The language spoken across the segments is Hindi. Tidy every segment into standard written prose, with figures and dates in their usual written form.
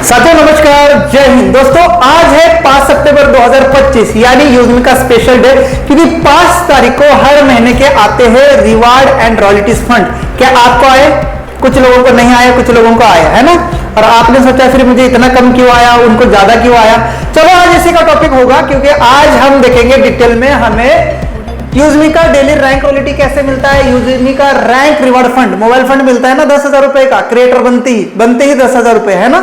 साथियों नमस्कार, जय हिंद। दोस्तों आज है 5 सितंबर 2025 यानी यूजमी का स्पेशल डे, क्योंकि 5 तारीख को हर महीने के आते हैं रिवार्ड एंड रॉयल्टीज फंड। क्या आपको आए? कुछ लोगों को नहीं आया, कुछ लोगों को आया है ना। और आपने सोचा फिर मुझे इतना कम क्यों आया, उनको ज्यादा क्यों आया। चलो आज इसी का टॉपिक होगा, क्योंकि आज हम देखेंगे डिटेल में हमें यूजमी का डेली रैंक रॉयल्टी कैसे मिलता है। यूजमी का rank reward fund, mobile fund मिलता है ना 10,000 रुपए का, क्रिएटर बनते ही 10,000 रुपए है ना,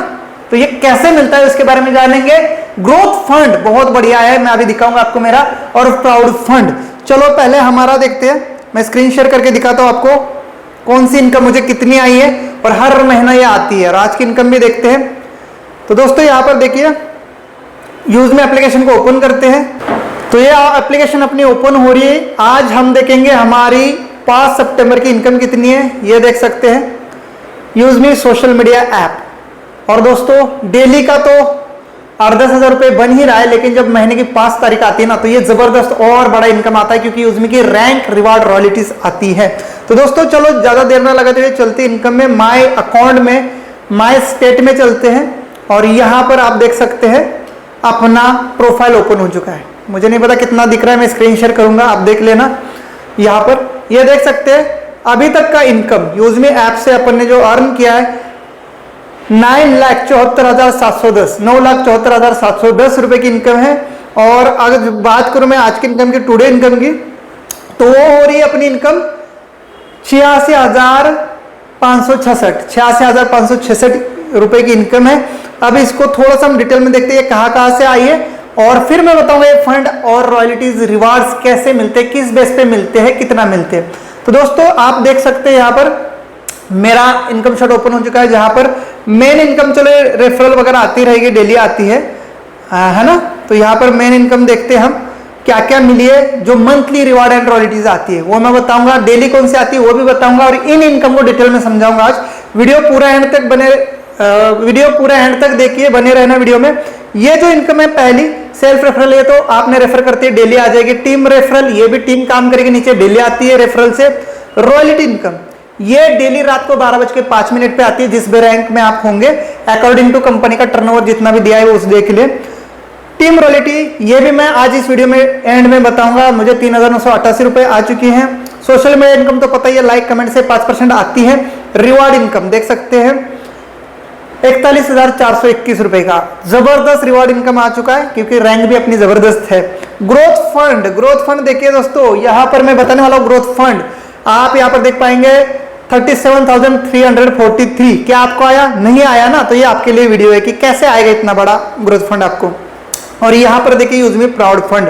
तो ये कैसे मिलता है उसके बारे में जानेंगे। ग्रोथ फंड बहुत बढ़िया है, मैं अभी दिखाऊंगा आपको मेरा, और प्राउड फंड। चलो पहले हमारा देखते हैं, मैं स्क्रीन शेयर करके दिखाता हूं आपको कौन सी इनकम मुझे कितनी आई है और हर महीना ये आती है। और आज की इनकम भी देखते हैं। तो दोस्तों यहां पर देखिए, यूजमी एप्लीकेशन को ओपन करते हैं, तो ये एप्लीकेशन अपनी ओपन हो रही है। आज हम देखेंगे हमारी 5 सितंबर की इनकम कितनी है, ये देख सकते हैं यूजमी सोशल मीडिया ऐप। और दोस्तों डेली का तो 8-10,000 रुपए बन ही रहा है, लेकिन जब महीने की 5 तारीख आती है ना, तो ये जबरदस्त और बड़ा इनकम आता है, क्योंकि यूजमी की रैंक रिवार्ड रॉयल्टीज आती है। तो दोस्तों चलो ज्यादा देर ना लगाते हुए चलते इनकम में, माय अकाउंट में, माय स्टेट में चलते हैं। और यहां पर आप देख सकते हैं अपना प्रोफाइल ओपन हो चुका है। मुझे नहीं पता कितना दिख रहा है, मैं स्क्रीन शेयर करूंगा, आप देख लेना। यहां पर ये देख सकते हैं अभी तक का इनकम यूजमी ऐप से अपन ने जो अर्न किया है 9,74,710 9,74,710 रुपए की इनकम है। और अगर बात करूं मैं आज की इनकम की, टुडे इनकम की, तो वो हो रही है अपनी इनकम 86,566 रुपए की इनकम है। अब इसको थोड़ा सा हम डिटेल में देखते हैं कहां से आई है, और फिर मैं बताऊंगा ये फंड और रॉयल्टीज रिवार्ड्स कैसे मिलते हैं, किस बेस पे मिलते हैं, कितना मिलते हैं। तो दोस्तों आप देख सकते हैं यहाँ पर मेरा इनकम शॉट ओपन हो चुका है, जहां पर मेन इनकम, चलो रेफरल वगैरह आती रहेगी, डेली आती है ना। तो यहाँ पर मेन इनकम देखते हैं हम क्या क्या मिली है। जो मंथली रिवार्ड एंड रॉयल्टीज आती है वो मैं बताऊंगा, डेली कौन सी आती है वो भी बताऊंगा, और इन इनकम को डिटेल में समझाऊंगा आज। वीडियो पूरा एंड तक देखिए, बने रहना वीडियो में। ये जो इनकम है पहली सेल्फ रेफरल, ये तो आपने रेफर करते हैं डेली आ जाएगी। टीम रेफरल, ये भी टीम काम करेगी, नीचे डेली आती है रेफरल से। रॉयल्टी इनकम ये डेली रात को 12:05 पे आती है, जिस भी रैंक में आप होंगे अकॉर्डिंग टू कंपनी का टर्नओवर जितना भी दिया है उस डे के लिए। टीम रॉयल्टी ये भी मैं आज इस वीडियो में एंड में बताऊंगा, मुझे 3,988 रुपए आ चुकी हैं। सोशल मीडिया इनकम तो पता ही है, लाइक कमेंट से 5% आती है। रिवार्ड इनकम देख सकते हैं 41,421 रुपए का जबरदस्त रिवार्ड इनकम आ चुका है, क्योंकि रैंक भी अपनी जबरदस्त है। ग्रोथ फंड देखिए दोस्तों, यहां पर मैं बताने वाला हूं ग्रोथ फंड। आप यहां पर देख पाएंगे 37,343। क्या आपको आया? नहीं आया ना, तो ये आपके लिए वीडियो है कि कैसे आएगा इतना बड़ा ग्रोथ फंड आपको। और यहां पर देखिए यूजमी प्राउड फंड,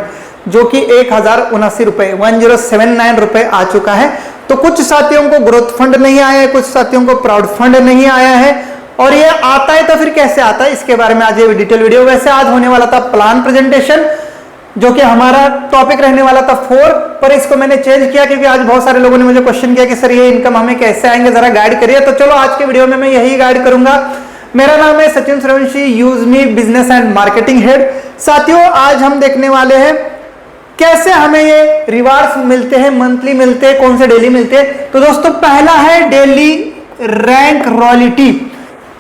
जो कि 1,079 रुपए 1079 रुपए आ चुका है। तो कुछ साथियों को ग्रोथ फंड नहीं आया है, कुछ साथियों को प्राउड फंड नहीं आया है। और ये आता है तो फिर कैसे आता है, इसके बारे में आज ये डिटेल वीडियो। वैसे आज होने वाला था प्लान प्रेजेंटेशन, जो कि हमारा टॉपिक रहने वाला था 4, पर इसको मैंने चेंज किया, क्योंकि आज बहुत सारे लोगों ने मुझे क्वेश्चन किया कि सर ये इनकम हमें कैसे आएंगे, जरा गाइड करिए। तो चलो आज के वीडियो में मैं यही गाइड करूंगा। मेरा नाम है सचिन सूर्यवंशी, यूजमी बिजनेस एंड मार्केटिंग हेड। साथियों आज हम देखने वाले हैं कैसे हमें ये रिवार्ड्स मिलते हैं, मंथली मिलते हैं, कौन से डेली मिलते हैं। तो दोस्तों पहला है daily rank royalty.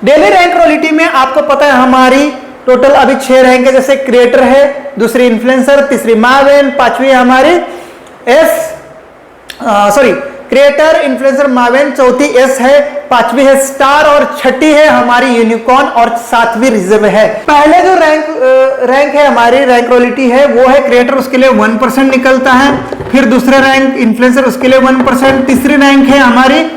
Daily rank royalty में आपको पता है हमारी टोटल अभी 6 रैंक है, जैसे क्रिएटर है, दूसरी इन्फ्लुएंसर, तीसरी मावेन, 5वीं हमारी क्रिएटर, इन्फ्लुएंसर, मावेन, 4थी एस है, 5वीं है स्टार, और 6ठी है हमारी यूनिकॉर्न, और 7वीं रिजर्व है। पहले जो रैंक है हमारी रैंक रॉयल्टी है वो है क्रिएटर, उसके लिए 1% निकलता है। फिर दूसरा रैंक इन्फ्लुएंसर, उसके लिए 1%। तीसरी रैंक है हमारी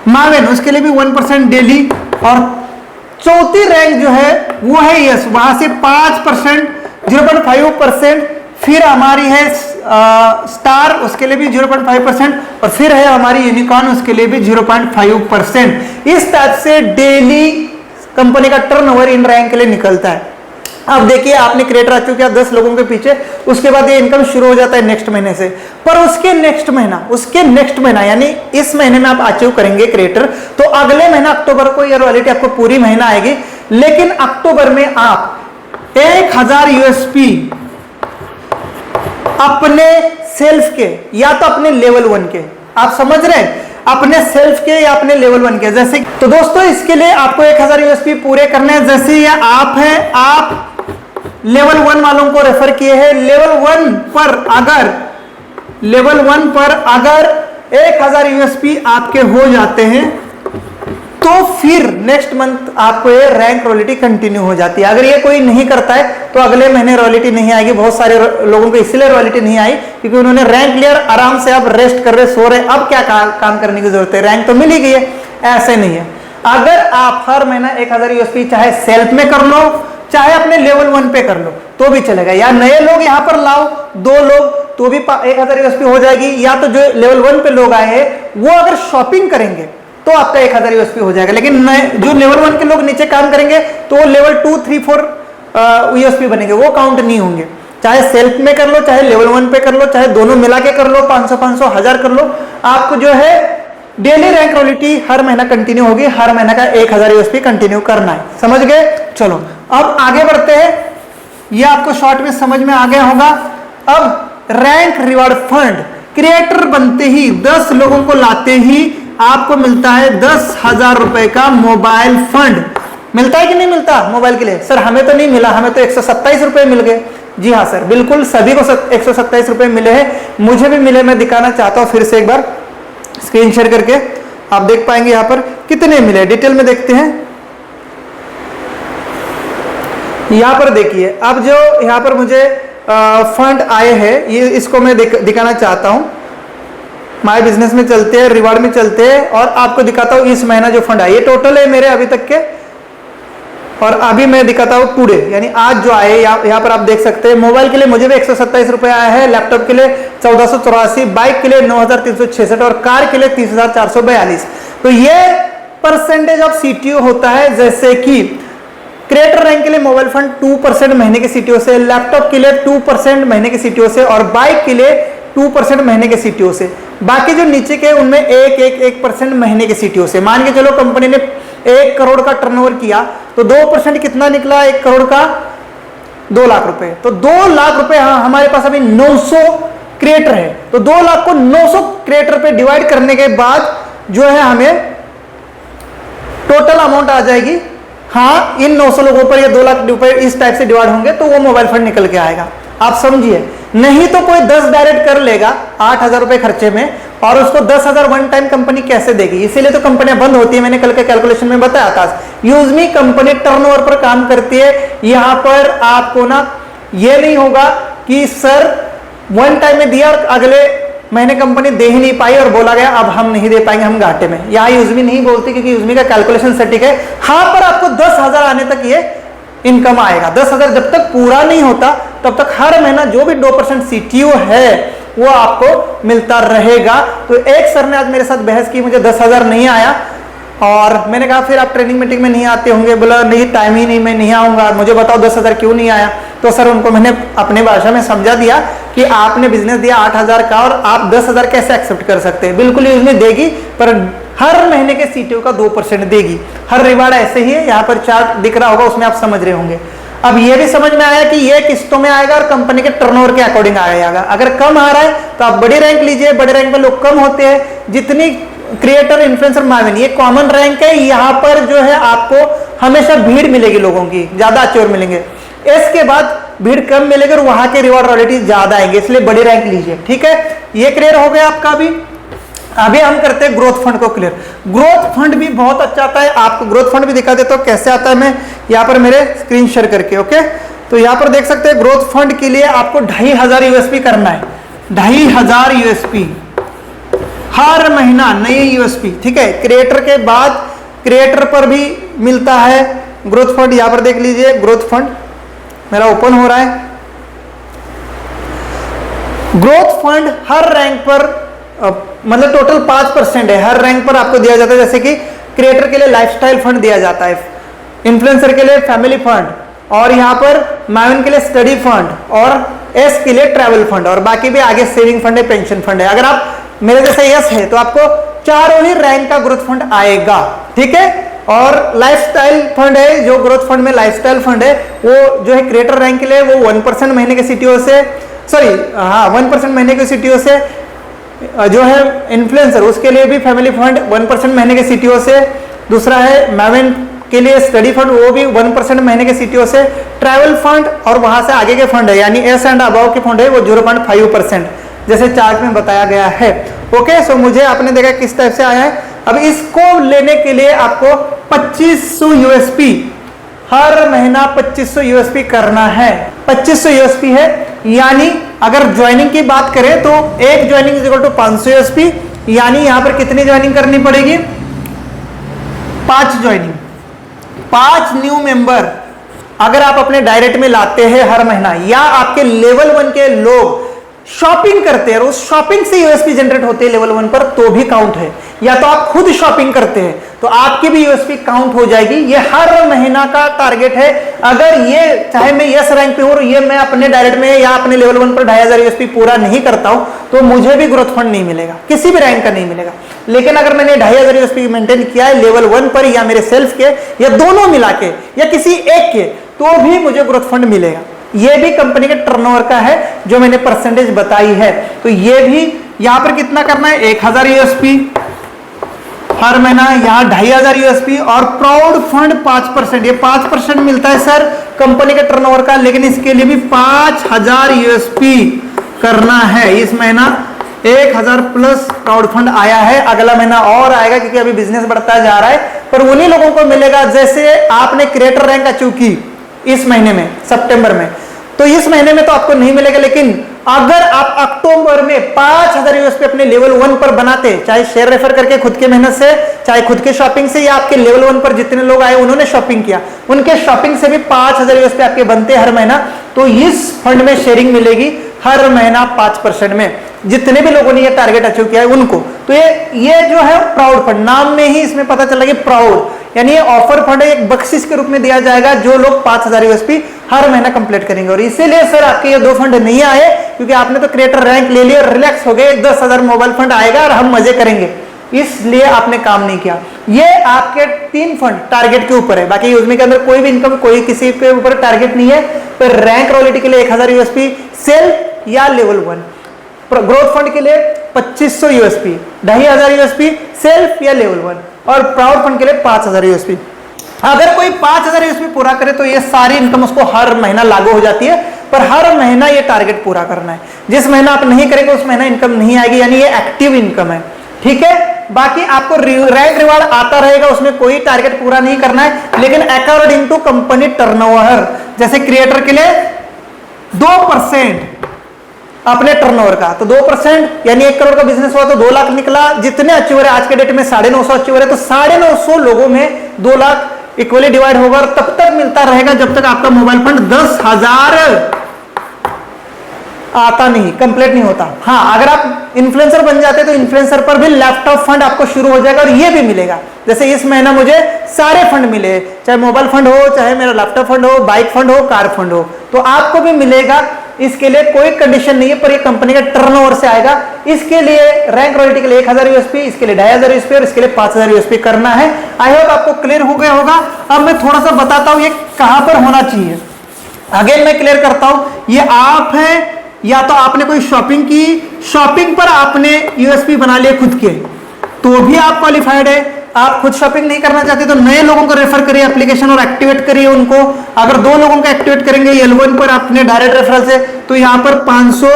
मावेन, उसके लिए भी 1% डेली। और चौथी रैंक जो है वो है यस, वहां से 5% 0.5%। फिर हमारी है स्टार, उसके लिए भी 0.5%। और फिर है हमारी यूनिकॉर्न, उसके लिए भी 0.5%। इस टाइप से डेली कंपनी का टर्नओवर इन रैंक के लिए निकलता है। अब देखिए आपने क्रिएटर आ चुके हैं 10 लोगों के पीछे, उसके बाद ये इनकम शुरू हो जाता है नेक्स्ट महीने से। पर उसके नेक्स्ट महीना यानी इस महीने में आप अचीव करेंगे क्रिएटर, तो अगले महीना अक्टूबर को ये रॉयल्टी आपको पूरी महीना आएगी। लेकिन अक्टूबर में आप 1,000 यूएसपी अपने सेल्फ के या तो अपने लेवल 1 के, आप समझ रहे हैं, अपने सेल्फ के या अपने लेवल 1 के। जैसे तो दोस्तों इसके लिए आपको 1000 यूएसपी पूरे करने हैं। जैसे ये आप हैं, आप लेवल 1 वालों को रेफर किए हैं। लेवल 1 पर अगर 1000 यूएसपी आपके हो जाते हैं तो फिर नेक्स्ट मंथ आपको ये रैंक रॉयल्टी कंटिन्यू हो जाती है। अगर ये कोई नहीं करता है तो अगले महीने रॉयल्टी नहीं आएगी। बहुत सारे लोगों को इसलिए रॉयल्टी नहीं आई क्योंकि उन्होंने रैंक लिया, आराम से अब रेस्ट कर रहे, सो रहे, अब क्या काम करने की जरूरत है, रैंक तो मिल ही गई है। ऐसे नहीं है। अगर आप हर महीना 1000 यूएसपी चाहे सेल्फ में कर लो चाहे अपने लेवल 1 पे कर लो तो भी चलेगा, या नए लोग यहां पर लाओ 2 लोग तो भी 1000 यूएसपी हो जाएगी, या तो जो लेवल 1 पे लोग आए हैं वो अगर शॉपिंग करेंगे तो आपका 1000 यूएसपी हो जाएगा। लेकिन जो लेवल 1 के लोग नीचे काम करेंगे तो वो लेवल 2, 3, 4 यूएसपी बनेंगे, वो काउंट नहीं होंगे। चाहे सेल्फ में कर लो चाहे लेवल 1 पे कर लो चाहे दोनों मिला के कर लो, 500 1000 कर लो, आपको जो है डेली रैंक रॉयल्टी हर महीना कंटिन्यू होगी। हर महीना का 1000 यूएसपी कंटिन्यू करना है। समझ गए? चलो अब आगे बढ़ते हैं। ये आपको शॉर्ट में समझ में आ गया होगा। अब रैंक रिवार्ड फंड, क्रिएटर बनते ही 10 लोगों को लाते ही आपको मिलता है 10,000 रुपए का मोबाइल फंड। मिलता है कि नहीं मिलता मोबाइल के लिए? सर हमें तो नहीं मिला, हमें तो 127 रुपए मिल गए। जी हाँ सर, बिल्कुल सभी को 127 रुपए मिले हैं, मुझे भी मिले। मैं दिखाना चाहता हूं फिर से एक बार स्क्रीन शेयर करके, आप देख पाएंगे यहां पर कितने मिले। डिटेल में देखते हैं। यहां पर देखिए, अब जो यहां पर मुझे फंड आए हैं ये इसको मैं दिखाना चाहता हूं। माय बिजनेस में चलते हैं, रिवार्ड में चलते हैं और आपको दिखाता हूं इस महीना जो फंड आए। ये टोटल है मेरे अभी तक के, और अभी मैं दिखाता हूं टुडे यानी आज जो आए। यहाँ पर आप देख सकते हैं मोबाइल के लिए मुझे भी 127 रुपए आया है, लैपटॉप के लिए 1484, बाइक के लिए 9366 और कार के लिए 30,442। तो ये परसेंटेज ऑफ सीटीओ होता है। जैसे कि क्रिएटर रैंक के लिए मोबाइल फंड 2% महीने के सीटीओ से, लैपटॉप के लिए 2% महीने के सीटीओ से और बाइक के लिए 2% महीने के सीटीओ से। बाकी जो नीचे के उनमें 1% महीने के सीटीओ से। मान के चलो कंपनी ने 1 करोड़ का टर्नओवर किया तो 2% कितना निकला? 1 करोड़ का 2 लाख रुपए। तो 2 लाख रुपए, हाँ हमारे पास अभी 900 क्रिएटर है तो 2 लाख को 900 क्रिएटर पे डिवाइड करने के बाद जो है हमें टोटल अमाउंट आ जाएगी। हाँ इन 900 लोगों पर ये 2 लाख रुपए इस टाइप से डिवाइड होंगे तो वो मोबाइल फंड निकल के आएगा। आप समझिए, नहीं तो कोई 10 डायरेक्ट कर लेगा 8,000 रुपए खर्चे में और उसको 10,000 वन टाइम कंपनी कैसे देगी? इसीलिए तो कंपनियां बंद होती है। मैंने कल के कैलकुलेशन में बताया था। यूजमी कंपनी टर्नओवर पर काम करती है। यहां पर आपको ना ये नहीं होगा कि सर वन टाइम में दिया और अगले महीने कंपनी दे ही नहीं पाई और बोला गया अब हम नहीं दे पाएंगे, हम घाटे में। यहाँ यूजमी नहीं बोलती क्योंकि यूजमी का कैलकुलेशन सटीक है। हाँ पर आपको 10,000 आने तक ये इनकम आएगा। 10,000 जब तक पूरा नहीं होता तब तक हर महीना जो भी 2% सीटीओ है वो आपको मिलता रहेगा। तो एक सर ने आज मेरे साथ बहस की, मुझे 10,000 नहीं आया और मैंने कहा फिर आप ट्रेनिंग मीटिंग में नहीं आते होंगे? बोला नहीं टाइम ही नहीं, मैं नहीं आऊंगा, मुझे बताओ 10,000 क्यों नहीं आया? तो सर उनको मैंने अपने भाषा में समझा दिया कि आपने बिजनेस दिया 8,000 का और आप 10,000 कैसे एक्सेप्ट कर सकते हैं? बिल्कुल यूजमी देगी पर हर महीने के सीटीओ का 2% देगी। हर रिवार्ड ऐसे ही है, यहाँ पर चार्ट दिख रहा होगा उसमें आप समझ रहे होंगे। अब ये भी समझ में आया कि ये किस्तों में आएगा और कंपनी के टर्नओवर के अकॉर्डिंग आएगा। अगर कम आ रहा है तो आप बड़ी रैंक लीजिए, बड़े रैंक में लोग कम होते हैं। जितनी क्रिएटर इन्फ्लुएंसर मार्जिन ये कॉमन रैंक है, यहाँ पर जो है आपको हमेशा भीड़ मिलेगी, लोगों की ज्यादा अच्छे और मिलेंगे। इसके बाद भीड़ कम मिलेगी और वहां के रिवॉर्ड रॉयल्टी ज्यादा आएंगे, इसलिए बड़ी रैंक लीजिए। ठीक है, ये क्लियर हो गया आपका। अभी हम करते हैं ग्रोथ फंड को क्लियर। ग्रोथ फंड भी बहुत अच्छा आता है। आपको ग्रोथ फंड भी दिखा देता हूं कैसे आता है, मैं यहाँ पर मेरे स्क्रीन शेयर करके। ओके, तो यहाँ पर देख सकते हैं ग्रोथ फंड के लिए आपको 2,500 यूएसपी करना है। 2,500 यूएसपी हर महीना, नए यूएसपी। ठीक है, क्रिएटर के बाद क्रिएटर पर भी मिलता है ग्रोथ फंड। यहाँ पर देख लीजिए ग्रोथ फंड मेरा ओपन हो रहा है। ग्रोथ फंड हर रैंक पर मतलब टोटल 5% है, हर रैंक पर आपको दिया जाता है। जैसे कि क्रिएटर के लिए लाइफस्टाइल फंड दिया जाता है, इन्फ्लुएंसर के लिए फैमिली फंड, और यहाँ पर मायन के लिए स्टडी फंड, और एस के लिए ट्रैवल फंड, और बाकी भी आगे सेविंग फंड है, पेंशन फंड है। अगर आप मेरे जैसे यस है तो आपको चारों ही रैंक का ग्रोथ फंड आएगा। ठीक है, और लाइफस्टाइल फंड है, जो ग्रोथ फंड में लाइफस्टाइल फंड है वो जो है क्रिएटर रैंक के लिए वो 1% महीने के सीटीओ से, 1% महीने के सीटीओ से जो है इन्फ्लुएंसर, उसके लिए भी फैमिली फंड 1% महीने के सीटीओ से। दूसरा है मैवेन के लिए स्टडी फंड, वो भी 1% महीने के सीटीओ से। ट्रैवल फंड और वहां से आगे के फंड है यानी एस एंड अबव के फंड है वो 0.5% जैसे चार्ट में बताया गया है। ओके, सो मुझे आपने देखा किस टाइप से आया है। अब इसको लेने के लिए आपको 2500 यूएसपी हर महीना 2500 यूएसपी करना है। 2500 यूएसपी है यानी अगर ज्वाइनिंग की बात करें तो एक joining is equal to 500 USP, यानी यहां पर कितनी ज्वाइनिंग करनी पड़ेगी? 5 ज्वाइनिंग, 5 न्यू मेंबर अगर आप अपने डायरेक्ट में लाते हैं हर महीना, या आपके लेवल 1 के लोग शॉपिंग करते हैं और उस शॉपिंग से यूएसपी जनरेट होते हैं लेवल 1 पर, तो भी काउंट है। या तो आप खुद शॉपिंग करते हैं तो आपकी भी यूएसपी काउंट हो जाएगी। ये हर महीना का टारगेट है। अगर ये चाहे मैं यस रैंक पे हूं और ये मैं अपने डायरेक्ट में या अपने लेवल 1 पर 2500 यूएसपी पूरा नहीं करता हूं तो मुझे भी ग्रोथ फंड नहीं मिलेगा, किसी भी रैंक का नहीं मिलेगा। लेकिन अगर मैंने 2500 यूएसपी मेंटेन किया है लेवल 1 पर या मेरे सेल्फ के या दोनों मिला के या किसी एक के, तो भी मुझे ग्रोथ फंड मिलेगा। ये भी कंपनी के टर्नओवर का है जो मैंने परसेंटेज बताई है। तो ये भी यहां पर कितना करना है? 1000 यूएसपी हर महीना, यहाँ 2500 यूएसपी और प्राउड फंड 5%। ये 5% मिलता है सर कंपनी के टर्नओवर का, लेकिन इसके लिए भी 5000 यूएसपी करना है। इस महीना 1000 प्लस प्राउड फंड आया है, अगला महीना और आएगा क्योंकि अभी बिजनेस बढ़ता जा रहा है। पर उन्हीं लोगों को मिलेगा जैसे आपने क्रिएटर रैंक अचीव की इस महीने में, सितंबर में, तो इस महीने में तो आपको नहीं मिलेगा। लेकिन अगर आप अक्टूबर में 5000 यूएसपी अपने लेवल 1 पर बनाते, चाहे शेयर रेफर करके खुद के मेहनत से, चाहे खुद के शॉपिंग से, या आपके लेवल 1 पर जितने लोग आए उन्होंने शॉपिंग किया, उनके शॉपिंग से भी 5000 यूएसपी आपके बनते हर महीना, तो इस फंड में शेयरिंग मिलेगी हर महीना 5% में, जितने भी लोगों ने ये टारगेट अचीव किया है उनको। तो ये जो है प्राउड फंड, नाम में ही इसमें पता चला कि प्राउड यानी ये ऑफर फंड है, एक बख्शिश के रूप में दिया जाएगा जो लोग 5000 यूएसपी हर महीना कंप्लीट करेंगे। और इसीलिए सर आपके ये 2 फंड नहीं आए क्योंकि आपने तो क्रिएटर रैंक ले लिया, रिलैक्स हो गए, 10,000 मोबाइल फंड आएगा और हम मजे करेंगे, इसलिए आपने काम नहीं किया। ये आपके 3 फंड टारगेट के ऊपर है, बाकी यूजमी के अंदर कोई भी इनकम कोई किसी के ऊपर टारगेट नहीं है। पर रैंक रॉयल्टी के लिए 1000 यूएसपी सेल्फ या लेवल 1, ग्रोथ फंड के लिए 2500 यूएसपी, 2500 यूएसपी सेल्फ या लेवल 1, और प्राउड फंड के लिए 5000 यूएसपी। अगर कोई 5000 यूएसपी पूरा करे तो ये सारी इनकम उसको हर महीना लागू हो जाती है, पर हर महीना ये टारगेट पूरा करना है। जिस महीना आप नहीं करेंगे उस महीना इनकम नहीं आएगी, यानी ये एक्टिव इनकम है, ठीक है। बाकी आपको रैंक रिवार्ड आता रहेगा, उसमें कोई टारगेट पूरा नहीं करना है, लेकिन अकॉर्डिंग टू कंपनी टर्नओवर, जैसे क्रिएटर के लिए 2% अपने टर्नओवर का, तो 2% यानी 1 करोड़ का बिजनेस हुआ तो 2 लाख निकला। जितने अचीवर है आज के डेट में 950 अचीवर है, तो 950 लोगों में 2 लाख इक्वली डिवाइड होगा और तब तक मिलता रहेगा जब तक आपका मोबाइल फंड 10,000 आता नहीं, कंप्लीट नहीं होता। हाँ, अगर आप इन्फ्लुएंसर बन जाते तो इन्फ्लुएंसर पर भी लैपटॉप फंड आपको शुरू हो जाएगा और ये भी मिलेगा। जैसे इस महीना मुझे सारे फंड मिले, चाहे मोबाइल फंड हो, चाहे मेरा लैपटॉप फंड हो, बाइक फंड हो, कार फंड हो, तो आपको भी मिलेगा। इसके लिए कोई कंडीशन नहीं है, पर ये कंपनी का टर्नओवर से आएगा। इसके लिए रैंक रॉयल्टी के लिए 1000 यूएसपी, इसके लिए 2500 यूएसपी और इसके लिए 5000 यूएसपी करना है। आई होप आपको क्लियर हो गया होगा। अब मैं थोड़ा सा बताता हूं ये कहां पर होना चाहिए। अगेन मैं क्लियर करता हूं, ये आप है या तो आपने कोई शॉपिंग की, शॉपिंग पर आपने यूएसपी बना लिए खुद के, तो भी आप क्वालिफाइड है। आप खुद शॉपिंग नहीं करना चाहते तो नए लोगों को रेफर करिए एप्लीकेशन और एक्टिवेट करिए उनको। अगर 2 लोगों को एक्टिवेट करेंगे L1 पर अपने डायरेक्ट रेफरल से, तो यहाँ पर 500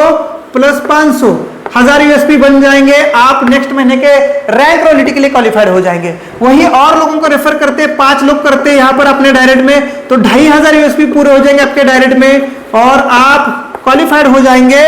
प्लस 500 1000 यूएसपी बन जाएंगे। आप नेक्स्ट महीने के रैंक रॉयल्टी के लिए क्वालिफाइड हो जाएंगे। वहीं और लोगों को रेफर करते, 5 लोग करते हैं यहाँ पर अपने डायरेक्ट में, तो 2500 यूएसपी पूरे हो जाएंगे आपके डायरेक्ट में और आप क्वालिफाइड हो जाएंगे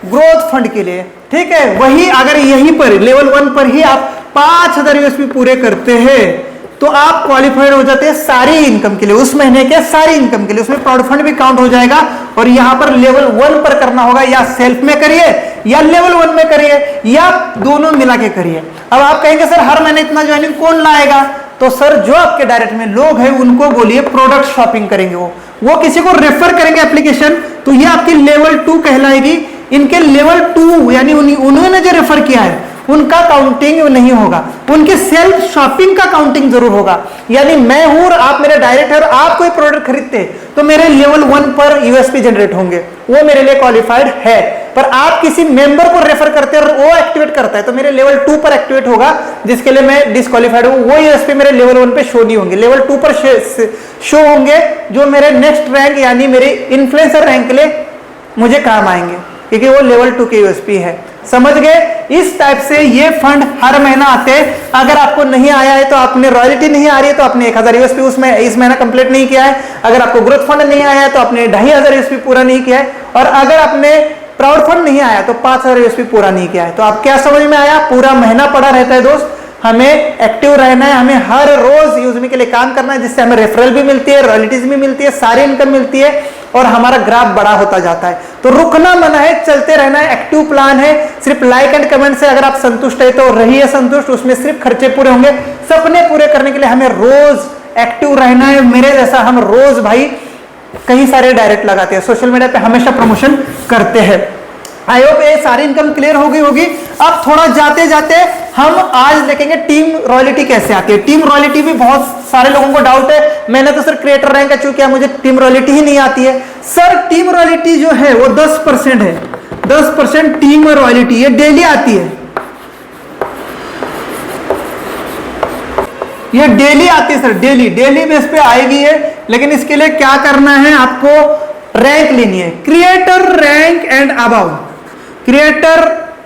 ग्रोथ फंड के लिए, ठीक है। वही अगर यहीं पर लेवल 1 पर ही आप 5000 यूएसपी पूरे करते हैं तो आप क्वालिफाइड हो जाते हैं सारी इनकम के लिए, उस महीने के सारी इनकम के लिए। उसमें प्राउड फंड भी काउंट हो जाएगा और यहां पर लेवल 1 पर करना होगा, या सेल्फ में करिए या लेवल 1 में करिए या दोनों मिला के करिए। अब आप कहेंगे सर हर महीने इतना ज्वाइनिंग कौन लाएगा, तो सर जो आपके डायरेक्ट में लोग हैं उनको बोलिए प्रोडक्ट शॉपिंग करेंगे, वो किसी को रेफर करेंगे एप्लीकेशन, तो ये आपकी लेवल 2 कहलाएगी। इनके लेवल 2 यानी उन्होंने जो रेफर किया है उनका काउंटिंग नहीं होगा, उनके सेल्फ शॉपिंग का काउंटिंग जरूर होगा। यानी मैं हूं और आप मेरे डायरेक्टर, आप कोई प्रोडक्ट खरीदते तो मेरे लेवल 1 पर यूएसपी जनरेट होंगे, वो मेरे लिए क्वालिफाइड है। पर आप किसी मेंबर को रेफर करते हैं और वो एक्टिवेट करता है तो मेरे लेवल 2 पर एक्टिवेट होगा, जिसके लिए मैं डिस्क्वालीफाइड हूं। वो यूएसपी मेरे लेवल 1 पे शो नहीं होंगे, लेवल 2 पर शो होंगे, जो मेरे नेक्स्ट रैंक यानी मेरे इन्फ्लुएंसर रैंक के लिए मुझे काम आएंगे, क्योंकि वो लेवल 2 के यूएसपी है। समझ गए? इस टाइप से ये फंड हर महीना आते हैं। अगर आपको नहीं आया है तो आपने रॉयल्टी नहीं आ रही है तो आपने 1000 यूएसपी उसमें इस महीना कंप्लीट नहीं किया है। अगर आपको ग्रोथ फंड नहीं आया है तो आपने 2500 यूएसपी पूरा नहीं किया है। और अगर आपने प्राउड फंड नहीं आया तो 5000 यूएसपी पूरा नहीं किया है। तो आप क्या समझ में आया? पूरा महीना पड़ा रहता है दोस्त, हमें एक्टिव रहना है, हमें हर रोज यूजमी के लिए काम करना है, जिससे हमें रेफरल भी मिलती है, रॉयल्टीज भी मिलती है, सारी इनकम मिलती है और हमारा ग्राफ बड़ा होता जाता है। तो रुकना मना है, चलते रहना है। एक्टिव प्लान है, सिर्फ लाइक एंड कमेंट से अगर आप संतुष्ट है तो रहिए संतुष्ट, उसमें सिर्फ खर्चे पूरे होंगे। सपने पूरे करने के लिए हमें रोज एक्टिव रहना है। मेरे जैसा हम रोज भाई कई सारे डायरेक्ट लगाते हैं, सोशल मीडिया पे हमेशा प्रमोशन करते हैं। आई होप ये सारी इनकम क्लियर हो गई होगी। अब थोड़ा जाते जाते हम आज देखेंगे टीम रॉयल्टी कैसे आती है। टीम रॉयल्टी भी बहुत सारे लोगों को डाउट है, मैंने तो सर क्रिएटर रैंक अचीव किया, मुझे टीम रॉयल्टी ही नहीं आती है। सर टीम रॉयल्टी जो है वो 10% है, 10% टीम रॉयल्टी, ये डेली आती है, ये डेली आती है सर, डेली बेस पे आएगी है। लेकिन इसके लिए क्या करना है, आपको रैंक लेनी है, creator rank and above, creator,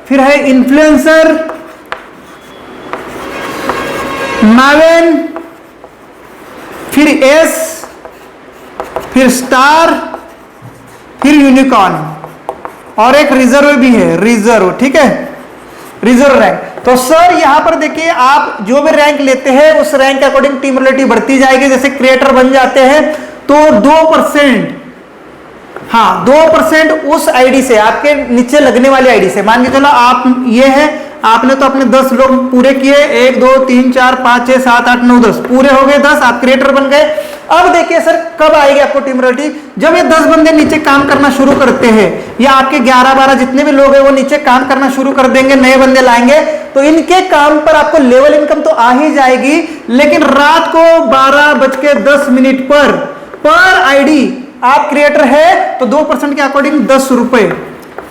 फिर है इन्फ्लुएंसर, मावेन, फिर एस, फिर स्टार, फिर यूनिकॉर्न और एक रिजर्व भी है, रिजर्व, ठीक है, रिजर्व रैंक। तो सर यहां पर देखिए आप जो भी रैंक लेते हैं उस रैंक के अकॉर्डिंग टीम रॉयल्टी बढ़ती जाएगी। जैसे क्रिएटर बन जाते हैं तो 2%, हाँ 2% उस आईडी से, आपके नीचे लगने वाली आईडी से। मान के चलो आप ये है, आपने तो अपने 10 लोग पूरे किए, 1 2 3 4 5 6 7 8 9 10 पूरे हो गए, 10 आप क्रिएटर बन गए। अब देखिए सर कब आएगी आपको टीम रॉयल्टी, जब ये 10 बंदे नीचे काम करना शुरू करते हैं, या आपके 11-12 जितने भी लोग हैं वो नीचे काम करना शुरू कर देंगे, नए बंदे लाएंगे, तो इनके काम पर आपको लेवल इनकम तो आ ही जाएगी। लेकिन रात को 12:10 पर आईडी आप क्रिएटर है तो 2% के अकॉर्डिंग 10 रुपए,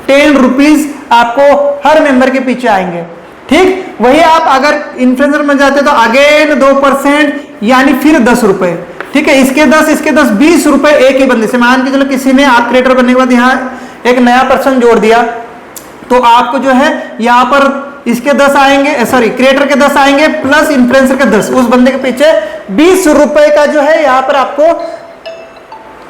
10 रुपीज आपको हर मेंबर के पीछे आएंगे, ठीक। वही आप अगर इन्फ्लुएंसर में जाते तो अगेन 2% यानी फिर 10 रुपए, ठीक है। इसके 10 20 रुपए एक ही बंदे से। मान के चलो किसी ने आप क्रिएटर बनने के बाद यहाँ एक नया पर्सन जोड़ दिया तो आपको जो है यहाँ पर इसके 10 आएंगे, सॉरी क्रिएटर के 10 आएंगे प्लस इन्फ्लुएंसर के 10, उस बंदे के पीछे 20 रुपए का जो है यहाँ पर आपको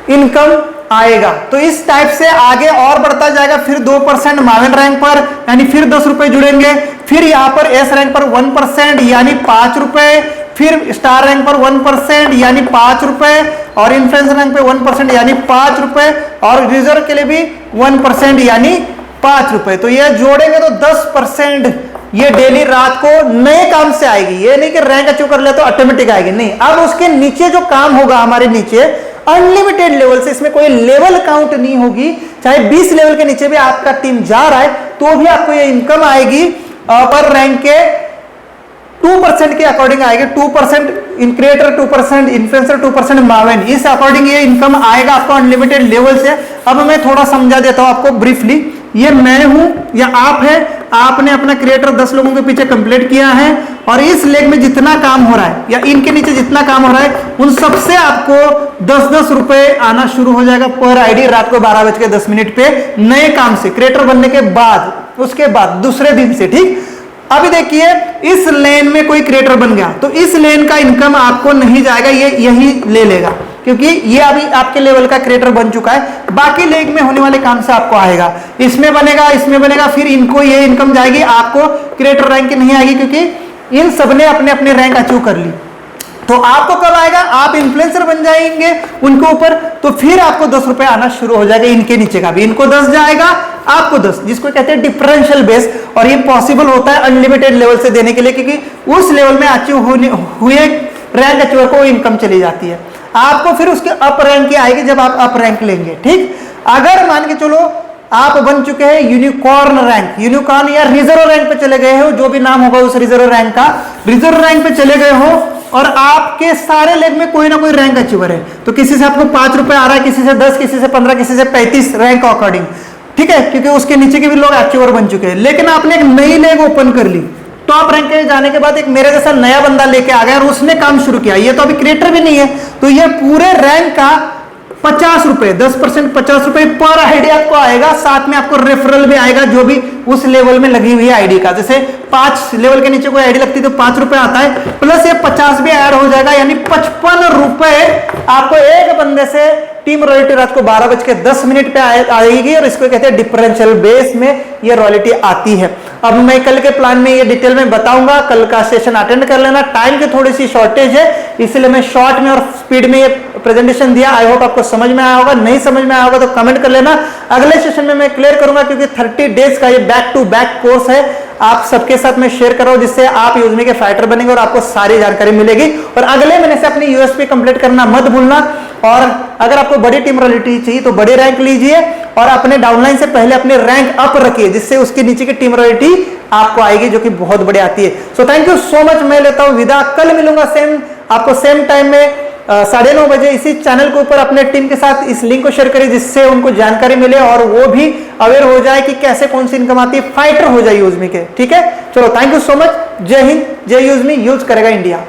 इनकम आएगा। तो इस टाइप से आगे और बढ़ता जाएगा। फिर 2% मावेन रैंक पर यानी फिर 10 रुपए जुड़ेंगे, फिर यहाँ पर एस रैंक पर 1% यानी 5 रुपए, फिर स्टार रैंक पर 1% यानी 5 रुपए, और इन्फ्लुएंसर रैंक पे 1% यानी 5 रुपए, और रिजर्व के लिए भी 1% यानी 5 रुपए। तो ये जोड़ेंगे तो 10% ये डेली रात को नए काम से आएगी। ये नहीं कि रैंक अचीव कर ले तो ऑटोमेटिक आएगी, नहीं। अब उसके नीचे जो काम होगा हमारे नीचे अनलिमिटेड लेवल से, इसमें कोई लेवल काउंट नहीं होगी, चाहे 20 लेवल के नीचे भी आपका टीम जा रहा है तो भी आपको ये इनकम आएगी पर रैंक के 2% के अकॉर्डिंग आएगी। 2% इन क्रिएटर, 2% इन्फ्लुएंसर, 2% मावेन, इस अकॉर्डिंग ये इनकम आएगा आपको अनलिमिटेड लेवल से। अब मैं थोड़ा समझा देता हूं आपको ब्रीफली। ये मैं हूं या आप है, आपने अपना क्रिएटर 10 लोगों के पीछे कंप्लीट किया है, और इस लेग में जितना काम हो रहा है या इनके नीचे जितना काम हो रहा है उन सबसे आपको 10-10 रुपए आना शुरू हो जाएगा पर आईडी रात को 12:10 पे नए काम से, क्रिएटर बनने के बाद, उसके बाद दूसरे दिन से, ठीक। अभी देखिए इस लेन में कोई क्रिएटर बन गया तो इस लेन का इनकम आपको नहीं जाएगा, ये यही ले लेगा, क्योंकि ये अभी आपके लेवल का क्रिएटर बन चुका है। बाकी लेग में होने वाले काम से आपको आएगा, इसमें बनेगा, इसमें बनेगा, फिर इनको ये इनकम जाएगी, आपको क्रिएटर रैंक की नहीं आएगी, क्योंकि इन सबने अपने अपने रैंक अचीव कर ली। तो आपको कब आएगा, आप इन्फ्लुएंसर बन जाएंगे उनके ऊपर, तो फिर आपको 10 रुपए आना शुरू हो जाएगा। इनके नीचे का भी इनको 10 जाएगा, आपको 10, जिसको कहते हैं डिफरेंशियल बेस। और ये पॉसिबल होता है अनलिमिटेड लेवल से देने के लिए, क्योंकि उस लेवल में अचीव हुए रैंक अचीवर को इनकम चली जाती है। आपको फिर उसके अप रैंक की आएगी जब आप अप रैंक लेंगे, ठीक। अगर मान के चलो आप बन चुके हैं यूनिकॉर्न रैंक, यूनिकॉर्न या रिजर्व रैंक पे चले गए हो, जो भी नाम होगा उस रिजर्व रैंक का, रिजर्व रैंक पे चले गए हो, और आपके सारे लेग में कोई ना कोई रैंक अचीवर है, तो किसी से आपको 5 रुपए आ रहा है, किसी से 10, किसी से 15, किसी से 35 रैंक अकॉर्डिंग, ठीक है, क्योंकि उसके नीचे के भी लोग अचीवर बन चुके हैं। लेकिन आपने एक नई लेग ओपन कर ली, टॉप रैंक के जाने के बाद एक मेरे जैसा नया बंदा लेके आ गया और उसने काम शुरू किया, ये तो अभी क्रिएटर भी नहीं है, तो ये पूरे रैंक का 50 रुपए 10% 50 रुपए पर आईडी आपको आएगा। साथ में आपको रेफरल भी आएगा जो भी उस लेवल में लगी हुई है आईडी का। जैसे 5 लेवल के नीचे कोई आईडी लगती है तो 5 रुपए आता है, प्लस ये 50 भी ऐड हो जाएगा, यानी 55 रुपए आपको एक बंदे से टीम रॉयल्टी रात को 12:10 पे आएगी। और इसको कहते हैं डिफरेंशियल बेस में ये रॉयल्टी आती है। अब मैं कल के प्लान में ये डिटेल में बताऊंगा, कल का सेशन अटेंड कर लेना। टाइम की थोड़ी सी शॉर्टेज है, इसलिए मैं शॉर्ट में और स्पीड में ये प्रेजेंटेशन दिया। आई होप आपको समझ में आया होगा, नहीं समझ में आया होगा तो कमेंट कर लेना, अगले सेशन में मैं क्लियर करूंगा, क्योंकि 30 डेज का ये बैक टू बैक कोर्स है, आप सबके साथ मैं शेयर कर रहा हूं, जिससे आप यूजमी के फाइटर बनेंगे और आपको सारी जानकारी मिलेगी। और अगले महीने से अपनी यूएसपी कंप्लीट करना मत भूलना। और अगर आपको बड़ी टीम रॉयल्टी चाहिए तो बड़ी रैंक लीजिए और अपने डाउनलाइन से पहले अपने रैंक अप रखिए, जिससे उसके नीचे की टीम रॉयल्टी आपको आएगी, जो कि बहुत बड़ी आती है। So thank you so much, मैं लेता हूं विदा। कल मिलूंगा आपको सेम टाइम में 9:30 बजे इसी चैनल के ऊपर। अपने टीम के साथ इस लिंक को शेयर करिए, जिससे उनको जानकारी मिले और वो भी अवेयर हो जाए कि कैसे कौन सी इनकम आती है, फाइटर हो जाए यूजमी के। ठीक है, चलो थैंक यू सो मच, जय हिंद, जय यूजमी, यूज करेगा इंडिया।